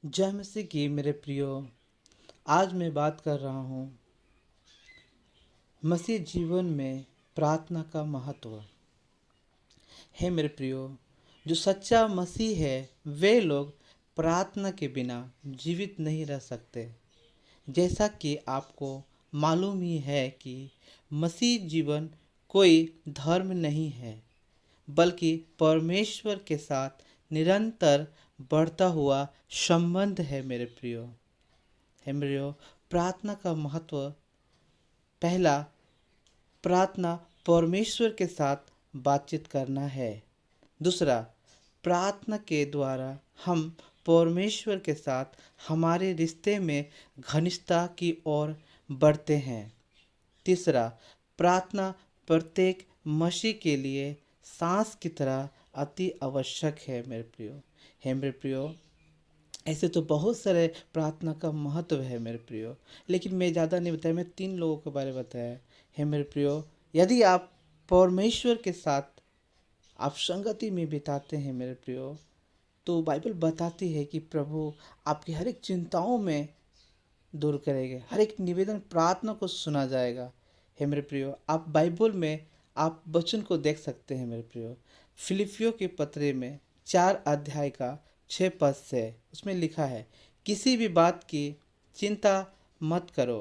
जय मसीह की मेरे प्रियो। आज मैं बात कर रहा हूँ मसीह जीवन में प्रार्थना का महत्व। है मेरे प्रियो, जो सच्चा मसीह है वे लोग प्रार्थना के बिना जीवित नहीं रह सकते। जैसा कि आपको मालूम ही है कि मसीह जीवन कोई धर्म नहीं है, बल्कि परमेश्वर के साथ निरंतर बढ़ता हुआ संबंध है मेरे प्रियो। है मेरे प्रियो, प्रार्थना का महत्व। पहला, प्रार्थना परमेश्वर के साथ बातचीत करना है। दूसरा, प्रार्थना के द्वारा हम परमेश्वर के साथ हमारे रिश्ते में घनिष्ठता की ओर बढ़ते हैं। तीसरा, प्रार्थना प्रत्येक मसीह के लिए सांस की तरह अति आवश्यक है मेरे प्रियो। है मेरे प्रियो, ऐसे तो बहुत सारे प्रार्थना का महत्व है मेरे प्रियो, लेकिन मैं ज़्यादा नहीं बताया, मैं 3 लोगों के बारे में बताया है मेरे प्रियो। यदि आप परमेश्वर के साथ आप संगति में बिताते हैं मेरे प्रियो, तो बाइबल बताती है कि प्रभु आपकी हर एक चिंताओं में दूर करेंगे, हर एक निवेदन प्रार्थना को सुना जाएगा। है मेरे प्रियो, आप बाइबल में आप वचन को देख सकते हैं मेरे प्रियो। फिलिपियों के पत्र में 4 अध्याय का 6 पद से उसमें लिखा है, किसी भी बात की चिंता मत करो,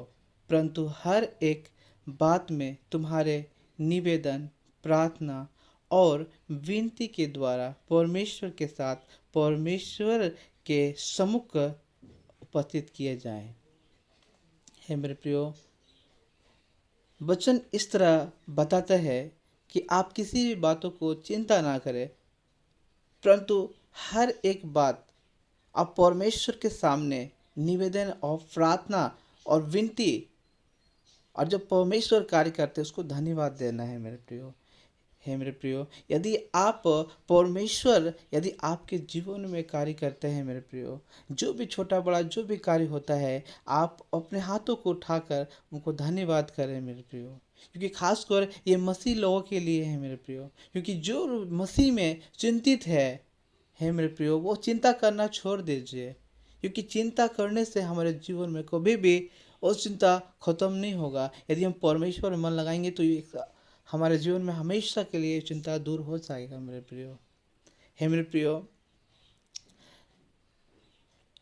परंतु हर एक बात में तुम्हारे निवेदन, प्रार्थना और विनती के द्वारा परमेश्वर के साथ परमेश्वर के सम्मुख उपस्थित किए जाएं। है मेरे प्रियो, वचन इस तरह बताता है कि आप किसी भी बातों को चिंता ना करें, परंतु हर एक बात आप परमेश्वर के सामने निवेदन और प्रार्थना और विनती, और जब परमेश्वर कार्य करते हैं उसको धन्यवाद देना है मेरे प्रियो। है मेरे प्रियो, यदि आप परमेश्वर यदि आपके जीवन में कार्य करते हैं मेरे प्रियो, जो भी छोटा बड़ा जो भी कार्य होता है, आप अपने हाथों को उठाकर उनको धन्यवाद करें मेरे प्रियो। क्योंकि खासकर ये मसीह लोगों के लिए है मेरे प्रियो, क्योंकि जो मसीह में चिंतित है मेरे प्रियो, वो चिंता करना छोड़ दीजिए। क्योंकि चिंता करने से हमारे जीवन में कभी भी वो चिंता खत्म नहीं होगा। यदि हम परमेश्वर में मन लगाएंगे तो ये हमारे जीवन में हमेशा के लिए चिंता दूर हो जाएगा मेरे प्रियो। हे मेरे प्रियो,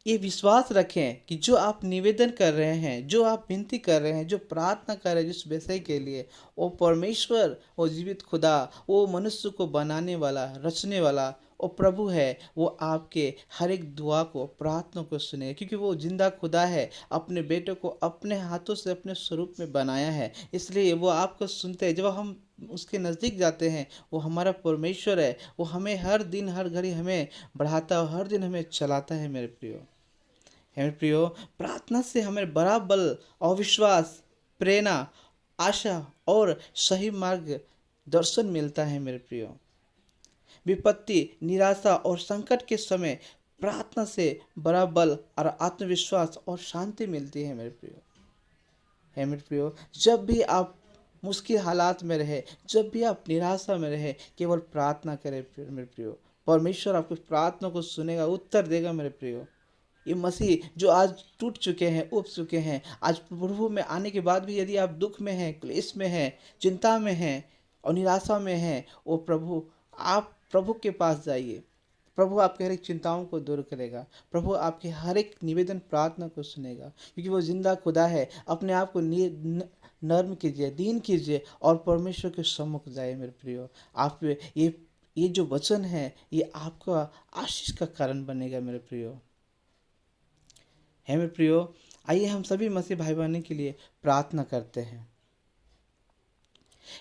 ये विश्वास रखें कि जो आप निवेदन कर रहे हैं, जो आप विनती कर रहे हैं, जो प्रार्थना कर रहे हैं जिस विषय के लिए, वो परमेश्वर, वो जीवित खुदा, वो मनुष्य को बनाने वाला, रचने वाला वो प्रभु है। वो आपके हर एक दुआ को, प्रार्थना को सुने, क्योंकि वो जिंदा खुदा है। अपने बेटे को अपने हाथों से अपने स्वरूप में बनाया है, इसलिए वो आपको सुनते हैं। जब हम उसके नज़दीक जाते हैं, वो हमारा परमेश्वर है। वो हमें हर दिन हर घड़ी हमें बढ़ाता है, हर दिन हमें चलाता है मेरे प्रियो। है मेरे प्रियो, प्रार्थना से हमें बड़ा बल और विश्वास, प्रेरणा, आशा और सही मार्ग दर्शन मिलता है मेरे प्रियो। विपत्ति, निराशा और संकट के समय प्रार्थना से बड़ा बल और आत्मविश्वास और शांति मिलती है मेरे प्रियो। है मेरे प्रियो, जब भी आप मुश्किल हालात में रहे, जब भी आप निराशा में रहे, केवल प्रार्थना करें मेरे प्रियो। परमेश्वर आपकी प्रार्थना को सुनेगा, उत्तर देगा मेरे प्रियो। ये मसीह जो आज टूट चुके हैं, उब चुके हैं, आज प्रभु में आने के बाद भी यदि आप दुख में हैं, क्लेश में हैं, चिंता में हैं और निराशा में हैं, वो प्रभु, आप प्रभु के पास जाइए। प्रभु आपके हर एक चिंताओं को दूर करेगा। प्रभु आपके हर एक निवेदन प्रार्थना को सुनेगा, क्योंकि वो जिंदा खुदा है। अपने आप को नर्म कीजिए, दीन कीजिए और परमेश्वर के सम्मुख जाइए मेरे प्रियो। आप ये जो वचन है ये आपका आशीष का कारण बनेगा मेरे प्रियो। है मेरे प्रियो, आइए हम सभी मसीह भाई बहनों के लिए प्रार्थना करते हैं।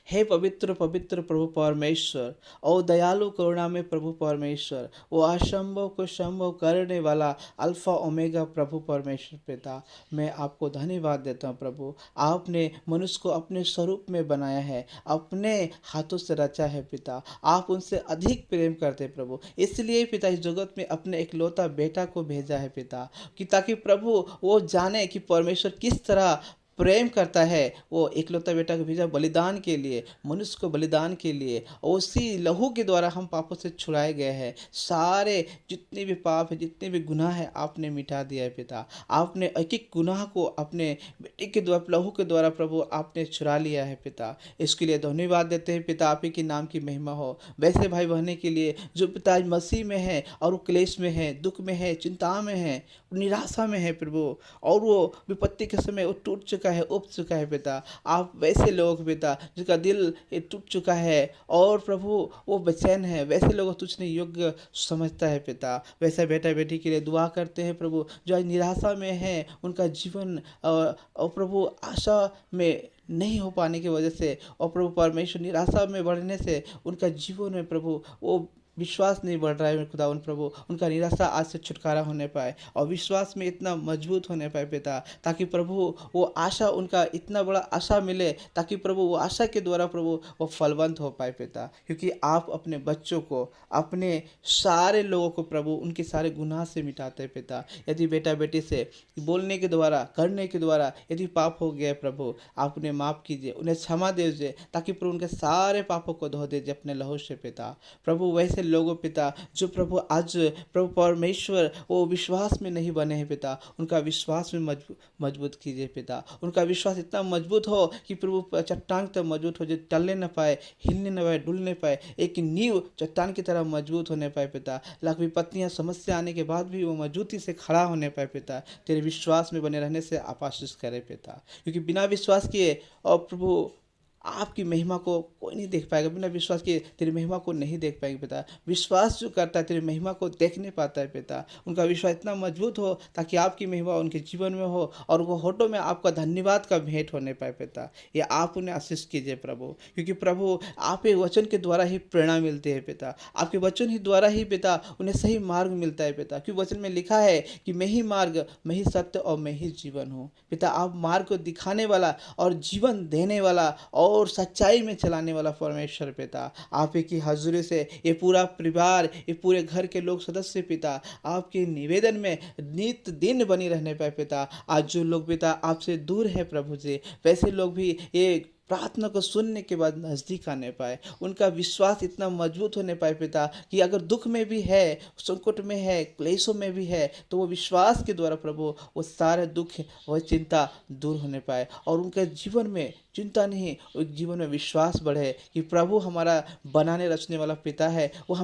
हे पवित्र पवित्र प्रभु परमेश्वर, ओ दयालु करुणा में प्रभु परमेश्वर, वो असंभव को संभव करने वाला अल्फा ओमेगा प्रभु परमेश्वर पिता, मैं आपको धन्यवाद देता हूँ प्रभु। आपने मनुष्य को अपने स्वरूप में बनाया है, अपने हाथों से रचा है पिता। आप उनसे अधिक प्रेम करते प्रभु, इसलिए पिता इस जगत में अपने इकलौता बेटा को भेजा है पिता, कि ताकि प्रभु वो जाने कि परमेश्वर किस तरह प्रेम करता है, वो एकलौता बेटा को भेजा बलिदान के लिए, मनुष्य को बलिदान के लिए, और उसी लहू के द्वारा हम पापों से छुड़ाए गए हैं। सारे जितने भी पाप है, जितने भी गुनाह है, आपने मिटा दिया है पिता। आपने एक एक गुनाह को अपने बेटे के द्वारा, लहू के द्वारा प्रभु आपने छुड़ा लिया है पिता। इसके लिए धन्यवाद देते हैं पिता, आप ही के नाम की महिमा हो। वैसे भाई बहने के लिए जो पिता आज मसीह में है और वो क्लेश में है, दुख में है, चिंता में है, निराशा में है प्रभु, और वो विपत्ति के समय वो टूट चुका है, उब चुका है पिता। आप वैसे लोग पिता जिसका दिल ये टूट चुका है और प्रभु वो बेचैन है, वैसे लोगों को तुझने योग्य समझता है पिता। वैसे बेटा बेटी के लिए दुआ करते हैं प्रभु, जो आज निराशा में है, उनका जीवन और प्रभु आशा में नहीं हो पाने की वजह से, और प्रभु परमेश्वर निराशा में बढ़ने से उनका जीवन में प्रभु वो विश्वास नहीं बढ़ रहा है खुदावन प्रभु, उनका निराशा आज से छुटकारा होने पाए और विश्वास में इतना मजबूत होने पाए पिता, ताकि प्रभु वो आशा, उनका इतना बड़ा आशा मिले, ताकि प्रभु वो आशा के द्वारा प्रभु वो फलवंत हो पाए पिता। क्योंकि आप अपने बच्चों को, अपने सारे लोगों को प्रभु उनके सारे गुनाह से मिटाते हैं पिता। यदि बेटा बेटी से बोलने के द्वारा, करने के द्वारा यदि पाप हो गया प्रभु, आप उन्हें माफ़ कीजिए, उन्हें क्षमा दीजिए, ताकि प्रभु उनके सारे पापों को धो दीजिए अपने लहू से पिता। प्रभु वैसे लोगों पिता जो प्रभु आज प्रभु परमेश्वर वो विश्वास में नहीं बने हैं पिता, उनका विश्वास में मजबूत कीजिए पिता। उनका विश्वास इतना मजबूत हो कि प्रभु चट्टान तक मजबूत हो, जो टलने न पाए, हिलने न पाए, डुलने पाए, एक नींव चट्टान की तरह मजबूत होने पाए पिता। लाख विपत्तियाँ समस्या आने के बाद भी वो मजबूती से खड़ा होने पाए पिता। तेरे विश्वास में बने रहने से आप आशीष करें पिता, क्योंकि बिना विश्वास किए और प्रभु आपकी महिमा को कोई नहीं देख पाएगा। बिना विश्वास के तेरी महिमा को नहीं देख पाएंगे पिता। विश्वास जो करता है तेरी महिमा को देखने पाता है पिता। उनका विश्वास इतना मजबूत हो ताकि आपकी महिमा उनके जीवन में हो और वो होठों में आपका धन्यवाद का भेंट होने पाए पिता। ये आप उन्हें आशीष कीजिए प्रभु, क्योंकि प्रभु आप एक वचन के द्वारा ही प्रेरणा मिलती है पिता। आपके वचन ही द्वारा ही पिता उन्हें सही मार्ग मिलता है पिता, क्योंकि वचन में लिखा है कि मैं ही मार्ग, मैं ही सत्य और मैं ही जीवन हूँ पिता। आप मार्ग को दिखाने वाला और जीवन देने वाला और सच्चाई में चलाने वाला परमेश्वर पिता, आप ही की हजूरी से ये पूरा परिवार, ये पूरे घर के लोग सदस्य पिता आपके निवेदन में नित्य दिन बनी रहने पाए पिता। आज जो लोग पिता आपसे दूर है प्रभु जी, वैसे लोग भी ये प्रार्थना को सुनने के बाद नज़दीक आने पाए, उनका विश्वास इतना मजबूत होने पाए पिता कि अगर दुख में भी है, संकट में है, क्लेशों में भी है, तो वो विश्वास के द्वारा प्रभु वो सारे दुख और चिंता दूर होने पाए और उनके जीवन में चिंता नहीं, उस जीवन में विश्वास बढ़े कि प्रभु हमारा बनाने रचने वाला पिता है, वो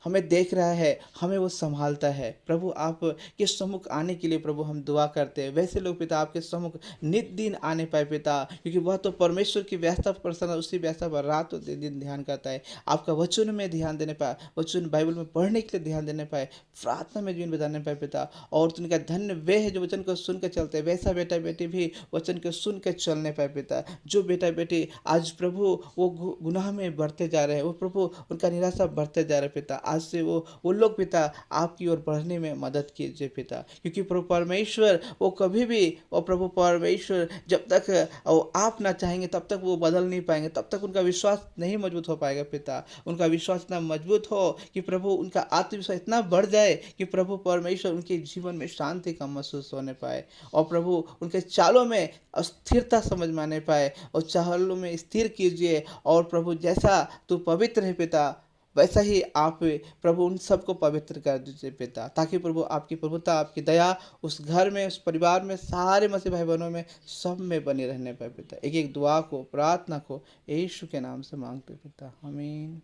हमें देख रहा है, हमें वो संभालता है। प्रभु आप के सम्मुख आने के लिए प्रभु हम दुआ करते हैं। वैसे लोग पिता आपके सम्मुख नित दिन आने पाए पिता, क्योंकि वह तो परमेश्वर की व्यवस्था पर प्रसन्न, उसी व्यवस्था पर रात और दिन ध्यान करता है। आपका वचन में ध्यान देने पाए, वचन बाइबल में पढ़ने के लिए ध्यान देने पाए, प्रार्थना में जीवन बिताने पाए पिता। और उनका धन्य वे है जो वचन को सुन कर चलते हैं, वैसा बेटा बेटी भी वचन को सुन कर चलने पाए पिता। जो बेटा बेटी आज प्रभु वो गुनाह में बढ़ते जा रहे हैं, वो प्रभु उनका निराशा बढ़ते जा रहे हैं पिता, आज से वो लोग पिता आपकी ओर बढ़ने में मदद कीजिए पिता। क्योंकि प्रभु परमेश्वर वो कभी भी, और प्रभु परमेश्वर जब तक आप ना चाहेंगे तब तक वो बदल नहीं पाएंगे, तब तक उनका विश्वास नहीं मजबूत हो पाएगा पिता। उनका विश्वास इतना मजबूत हो कि प्रभु उनका आत्मविश्वास इतना बढ़ जाए कि प्रभु परमेश्वर उनके जीवन में शांति का महसूस होने पाए और प्रभु उनके चालों में स्थिरता समझ में आने पाए और चालों में स्थिर कीजिए। और प्रभु जैसा तू पवित्र है पिता, वैसा ही आप प्रभु उन सबको पवित्र कर दीजिए पिता, ताकि प्रभु आपकी प्रभुता, आपकी दया उस घर में, उस परिवार में, सारे मसीह भाई बहनों में, सब में बने रहने पाए पिता। एक एक दुआ को, प्रार्थना को यीशु के नाम से मांगते पिता, आमीन।